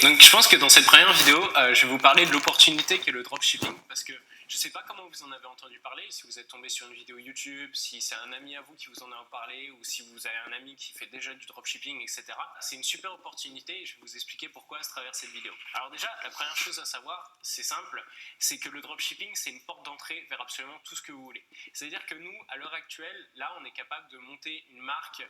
Donc je pense que dans cette première vidéo, je vais vous parler de l'opportunité qu'est le dropshipping, parce que je ne sais pas comment vous en avez entendu parler, si vous êtes tombé sur une vidéo YouTube, si c'est un ami à vous qui vous en a parlé, ou si vous avez un ami qui fait déjà du dropshipping, etc. C'est une super opportunité et je vais vous expliquer pourquoi à travers cette vidéo. Alors déjà, la première chose à savoir, c'est simple, c'est que le dropshipping, c'est une porte d'entrée vers absolument tout ce que vous voulez. C'est-à-dire que nous, à l'heure actuelle, là, on est capable de monter une marque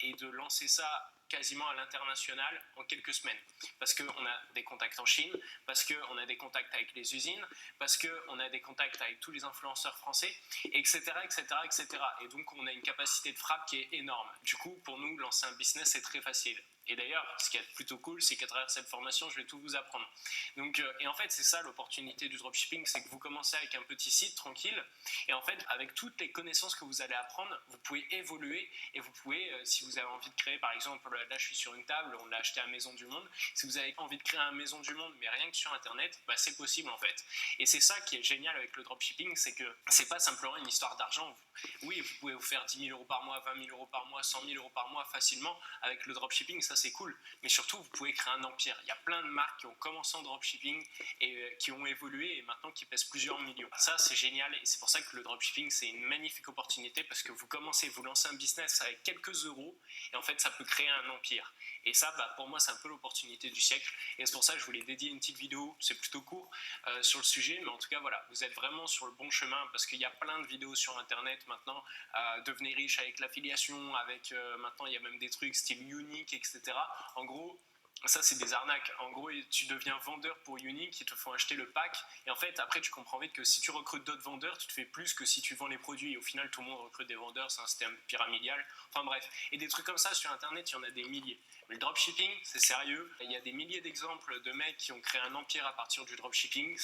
et de lancer ça quasiment à l'international en quelques semaines. Parce qu'on a des contacts en Chine, parce qu'on a des contacts avec les usines, parce qu'on a des contacts avec tous les influenceurs français, etc., etc., etc. Et donc, on a une capacité de frappe qui est énorme. Du coup, pour nous, lancer un business, c'est très facile. Et d'ailleurs, ce qui est plutôt cool, c'est qu'à travers cette formation, je vais tout vous apprendre. Donc, et en fait, c'est ça l'opportunité du dropshipping, c'est que vous commencez avec un petit site tranquille, et en fait, avec toutes les connaissances que vous allez apprendre, vous pouvez évoluer, et vous pouvez, si vous avez envie de créer, par exemple, là je suis sur une table, on l'a acheté à Maison du Monde, si vous avez envie de créer un Maison du Monde, mais rien que sur Internet, bah, c'est possible en fait. Et c'est ça qui est génial avec le dropshipping, c'est que c'est pas simplement une histoire d'argent. Oui, vous pouvez vous faire 10 000 euros par mois, 20 000 euros par mois, 100 000 euros par mois facilement avec le dropshipping, ça c'est cool. Mais surtout, vous pouvez créer un empire. Il y a plein de marques qui ont commencé en dropshipping et qui ont évolué et maintenant qui pèsent plusieurs millions. Ça, c'est génial et c'est pour ça que le dropshipping, c'est une magnifique opportunité parce que vous commencez, vous lancez un business avec quelques euros et en fait, ça peut créer un empire. Et ça, bah, pour moi, c'est un peu l'opportunité du siècle. Et c'est pour ça que je voulais dédier une petite vidéo, c'est plutôt court, sur le sujet. Mais en tout cas, voilà, vous êtes vraiment sur le bon chemin parce qu'il y a plein de vidéos sur Internet maintenant. Devenez riche avec l'affiliation, avec maintenant, il y a même des trucs style Unique, etc. En gros, ça, c'est des arnaques. En gros, tu deviens vendeur pour Unique, ils te font acheter le pack. Et en fait, après, tu comprends vite que si tu recrutes d'autres vendeurs, tu te fais plus que si tu vends les produits. Et au final, tout le monde recrute des vendeurs, c'est un système pyramidal. Enfin bref. Et des trucs comme ça sur Internet, il y en a des milliers. Mais le dropshipping, c'est sérieux. Il y a des milliers d'exemples de mecs qui ont créé un empire à partir du dropshipping.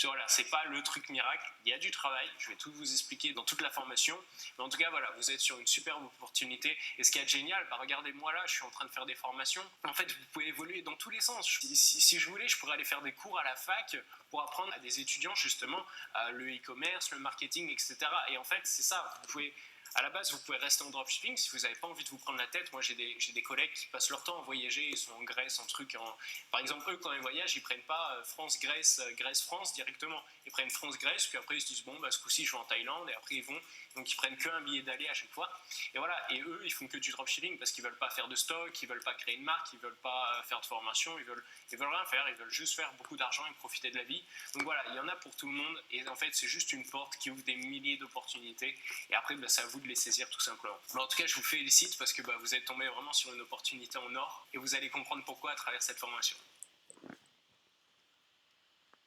Voilà, c'est pas le truc miracle, il y a du travail, je vais tout vous expliquer dans toute la formation, mais en tout cas voilà, vous êtes sur une superbe opportunité, et ce qui est génial, bah regardez-moi là, je suis en train de faire des formations, en fait vous pouvez évoluer dans tous les sens, si je voulais, je pourrais aller faire des cours à la fac pour apprendre à des étudiants justement le e-commerce, le marketing, etc. Et en fait c'est ça, vous pouvez... À la base, vous pouvez rester en dropshipping si vous n'avez pas envie de vous prendre la tête. Moi, j'ai des collègues qui passent leur temps à voyager, ils sont en Grèce, en truc. Par exemple, eux, quand ils voyagent, ils ne prennent pas France-Grèce, Grèce-France directement. Ils prennent France-Grèce, puis après, ils se disent, bon, bah, ce coup-ci, je vais en Thaïlande, et après, ils vont. Donc, ils prennent qu'un billet d'aller à chaque fois. Et voilà. Et eux, ils font que du dropshipping parce qu'ils ne veulent pas faire de stock, ils ne veulent pas créer une marque, ils ne veulent pas faire de formation, ils veulent rien faire, ils veulent juste faire beaucoup d'argent et profiter de la vie. Donc voilà, il y en a pour tout le monde. Et en fait, c'est juste une porte qui ouvre des milliers d'opportunités. Et après, bah, c'est à vous de les saisir tout simplement. Mais en tout cas, je vous félicite parce que bah, vous êtes tombé vraiment sur une opportunité en or et vous allez comprendre pourquoi à travers cette formation.